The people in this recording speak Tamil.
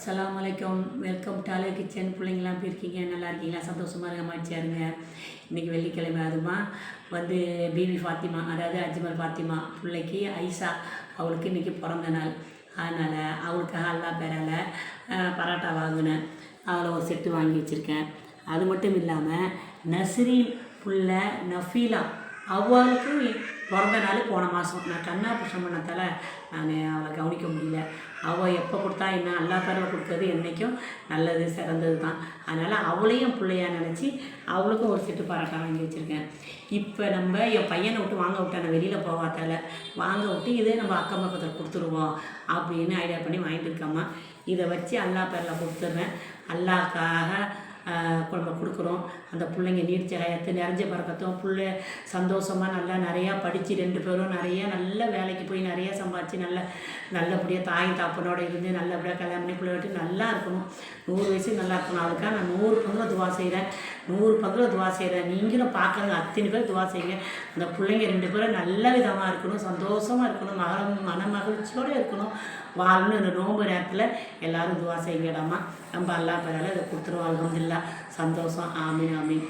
அஸ்ஸலாமு அலைக்கும். Welcome to Alu kitchen. பிள்ளைங்களாம் எப்படி இருக்கீங்க? நல்லா இருக்கீங்களா? சந்தோஷமாக இருக்க மகிழ்ச்சியாருங்க. இன்றைக்கி வெள்ளிக்கிழமை. அதுமா வந்து பிபி ஃபாத்திமா, அதாவது அஜ்மல் ஃபாத்திமா பிள்ளைக்கு ஐஷா, அவளுக்கு இன்றைக்கி பிறந்த நாள். அதனால் அவளுக்காக அல்லா பேரால் பரோட்டா வாங்கினேன். அதில் ஒரு செட்டு வாங்கி வச்சுருக்கேன். அது மட்டும் இல்லாமல் நஸ்ரீன் புள்ள நஃபீலா அவளுக்கு பிறந்த நாள் போன மாதம். நான் கண்ணா புஷம் பண்ணதால் நான் அவளை கவனிக்க முடியல. அவள் எப்போ கொடுத்தா என்ன, அல்லா பேரில் கொடுக்கறது என்றைக்கும் நல்லது சிறந்தது தான். அதனால் அவளையும் பிள்ளையாக நினச்சி அவளுக்கும் ஒரு செட்டு பரோட்டா வாங்கி வச்சுருக்கேன். இப்போ நம்ம என் பையனை விட்டு வாங்க விட்டேன், நான் வெளியில் போகாதால வாங்க விட்டு இதே நம்ம அக்கம் பக்கத்தில் கொடுத்துருவோம் அப்படின்னு ஐடியா பண்ணி வாங்கிட்டு இருக்கோம்மா. இதை வச்சு அல்லா பேரில் கொடுத்துட்றேன். அல்லாக்காக நம்ம கொடுக்குறோம். அந்த பிள்ளைங்க நீர்ச்ச ஹயாத்து நிறைஞ்ச பறக்கத்தும் பிள்ளை சந்தோஷமாக நல்லா நிறையா படித்து 2 பேரும் நிறையா நல்ல வேலைக்கு போய் நிறையா சம்பாதிச்சு நல்லபடியாக தாய் தாப்பனோடு இருந்து நல்லபடியாக கல்யாணம் பண்ணி பிள்ளை விட்டு நல்லா இருக்கணும். 100 வயசு நல்லா இருக்கணும். அவளுக்காக நான் 100 பங்குல துவா செய்கிறேன். 100 பங்குல துவா செய்கிறேன். நீங்களும் பார்க்குறவங்க அத்தனை பேர் துவா செய்யுங்க. அந்த பிள்ளைங்க 2 பேரும் நல்ல விதமாக இருக்கணும், சந்தோஷமாக இருக்கணும், மன மகிழ்ச்சியோடு இருக்கணும், வாழணும். இந்த நோன்பு நேரத்தில் எல்லோரும் துவா செய்யுங்கடாமா. நம்ம அல்லா பேரால் இதை கொடுத்துருவோம். அல்ஹம்துலில்லாஹ். சந்தோஷம். ஆமீன் ஆமீன்.